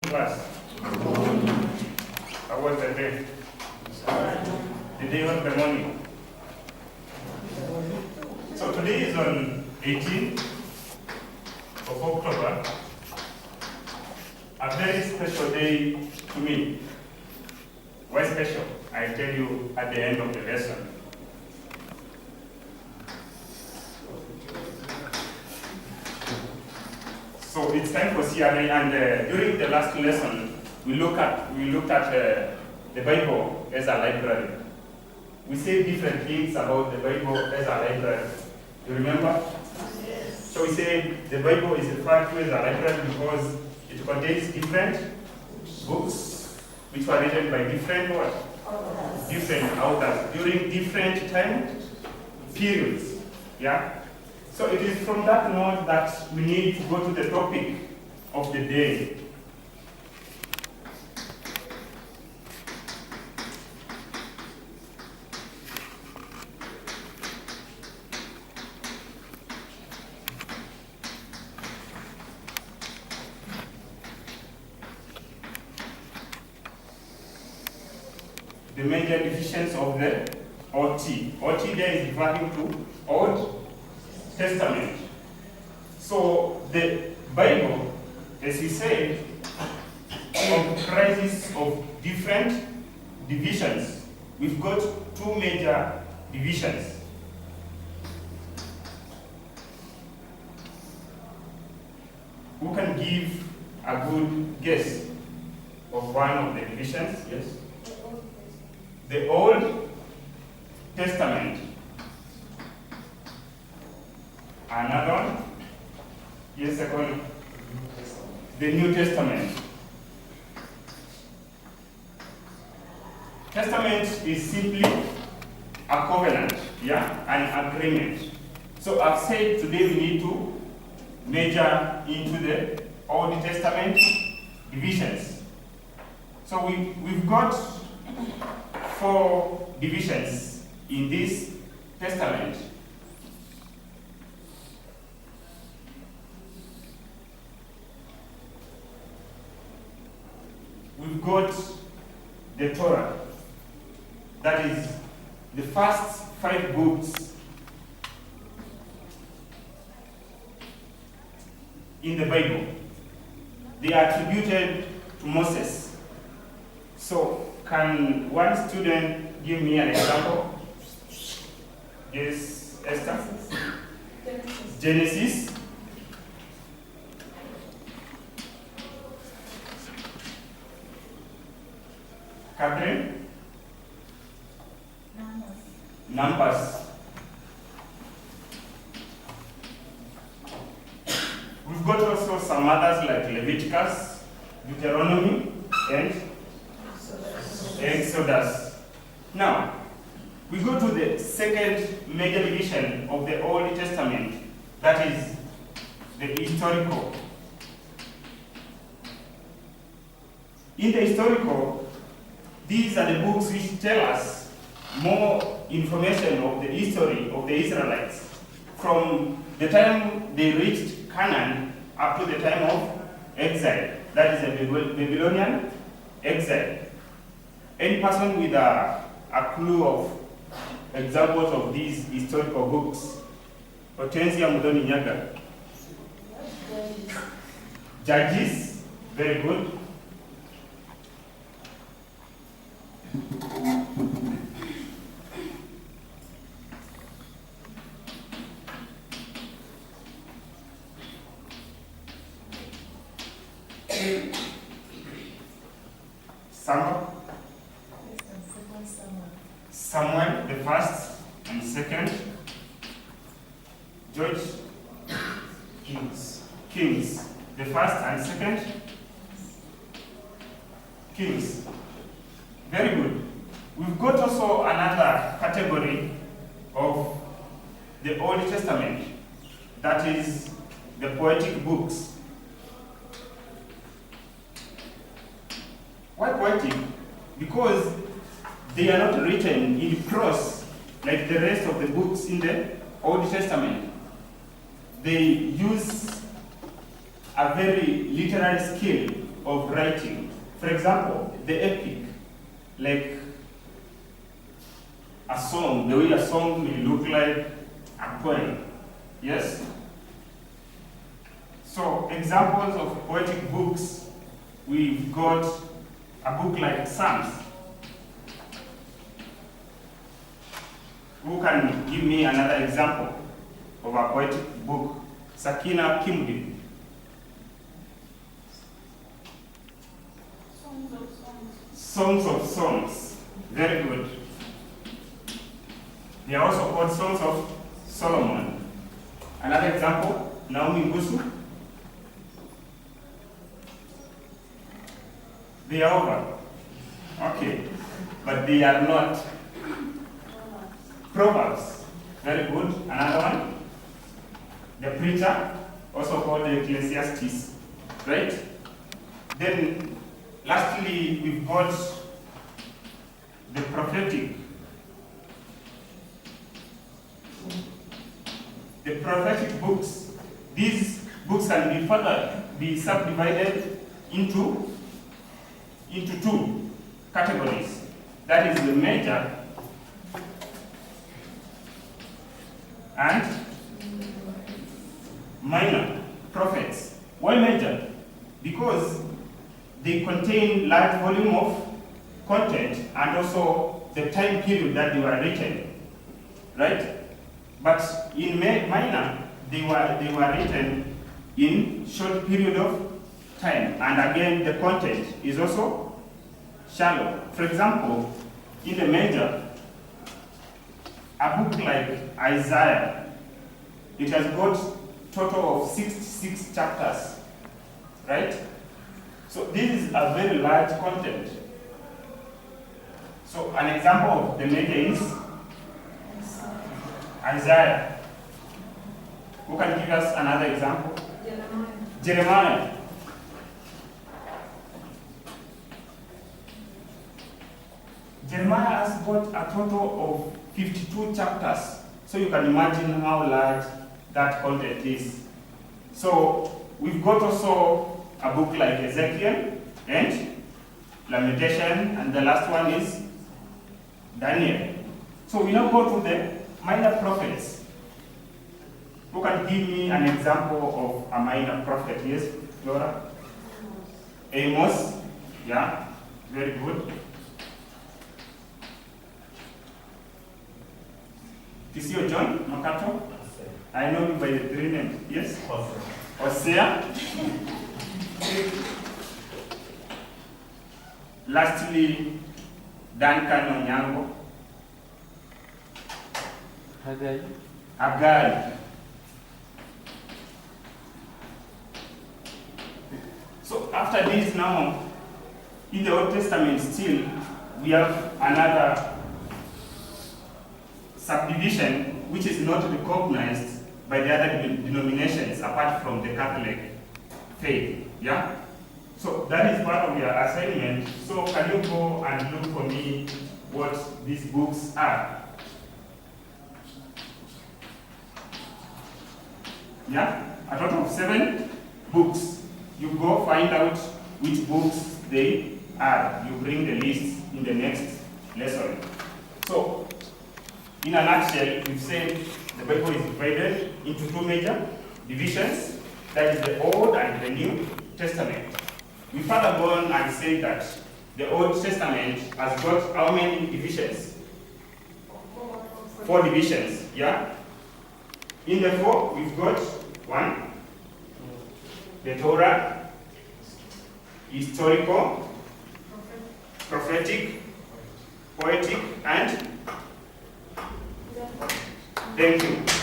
class. How was the day? The day of the morning. So today is on 18th of October. A very special day to me. Why special? I'll tell you at the end of the lesson. So it's time for CRA, and during the last lesson, we looked at the Bible as a library. We say different things about the Bible as a library. You remember? Yes. So we say the Bible is referred to as a library because it contains different books which were written by different what? Different authors during different time periods. Yeah? So it is from that note that we need to go to the topic of the day. The major divisions of the OT. OT there is referring to Old Testament. So the Bible, as we said, comprises of different divisions. We've got two major divisions. Who can give a good guess of one of the divisions? Yes? The Old Testament. Another one? Yes, second. The New Testament. Testament is simply a covenant, yeah, an agreement. So I've said today we need to measure into the Old Testament divisions. So we've got 4 divisions in this testament. We've got the Torah, that is the first 5 books in the Bible. They are attributed to Moses. So can one student give me an example? Yes, Esther? Genesis. Catherine? Numbers. We've got also some others like Leviticus, Deuteronomy, and Exodus. Now, we go to the second major division of the Old Testament, that is the historical. In the historical, these are the books which tell us more information of the history of the Israelites from the time they reached Canaan up to the time of exile. That is the Babylonian exile. Any person with a clue of examples of these historical books? Hortensia Mudoni Nyaga. Judges, very good. Samuel, the first and second. George, Kings, the first and second. Kings. Very good. We've got also another category of the Old Testament, that is the poetic books. Why poetic? Because they are not written in prose like the rest of the books in the Old Testament. They use a very literary skill of writing. For example, the epic, like a song, the way a song may look like a poem. Yes? So, examples of poetic books, we've got a book like Psalms. Who can give me another example of a poetic book? Sakina Kimdi. Songs of Songs. Very good. They are also called Songs of Solomon. Another example, Naomi Ngusu. They are over. Okay. But they are not. Proverbs. Very good. Another one. The Preacher, also called the Ecclesiastes. Right? Then, lastly, we've got the prophetic. The prophetic books. These books can be further subdivided into two categories. That is the major and minor prophets. Why major? Because they contain large volume of content and also the time period that they were written, right? But in minor, they were written in short period of time, and again the content is also shallow. For example, in the major, a book like Isaiah, it has got total of 66 chapters, right? So this is a very large content. So an example of the major is Isaiah. Who can give us another example? Jeremiah. Jeremiah has got a total of 52 chapters. So you can imagine how large that content is. So we've got also a book like Ezekiel and Lamentation, and the last one is Daniel. So we now go to the minor prophets. Who can give me an example of a minor prophet? Yes, Laura? Amos. Yeah, very good. Kisio John Makato. I know you by the three names. Yes? Hosea. Lastly, Duncan Onyango. Haggai. So after this now, in the Old Testament still, we have another subdivision which is not recognized by the other denominations apart from the Catholic faith. Yeah? So that is part of your assignment. So can you go and look for me what these books are? Yeah? A total of 7 books. You go find out which books they are. You bring the list in the next lesson. So, in a nutshell, we've said the Bible is divided into 2 major divisions. That is the Old and the New Testament. We further go on and say that the Old Testament has got how many divisions? 4 divisions, yeah? In the 4, we've got 1, the Torah, historical, prophetic, poetic, and thank you.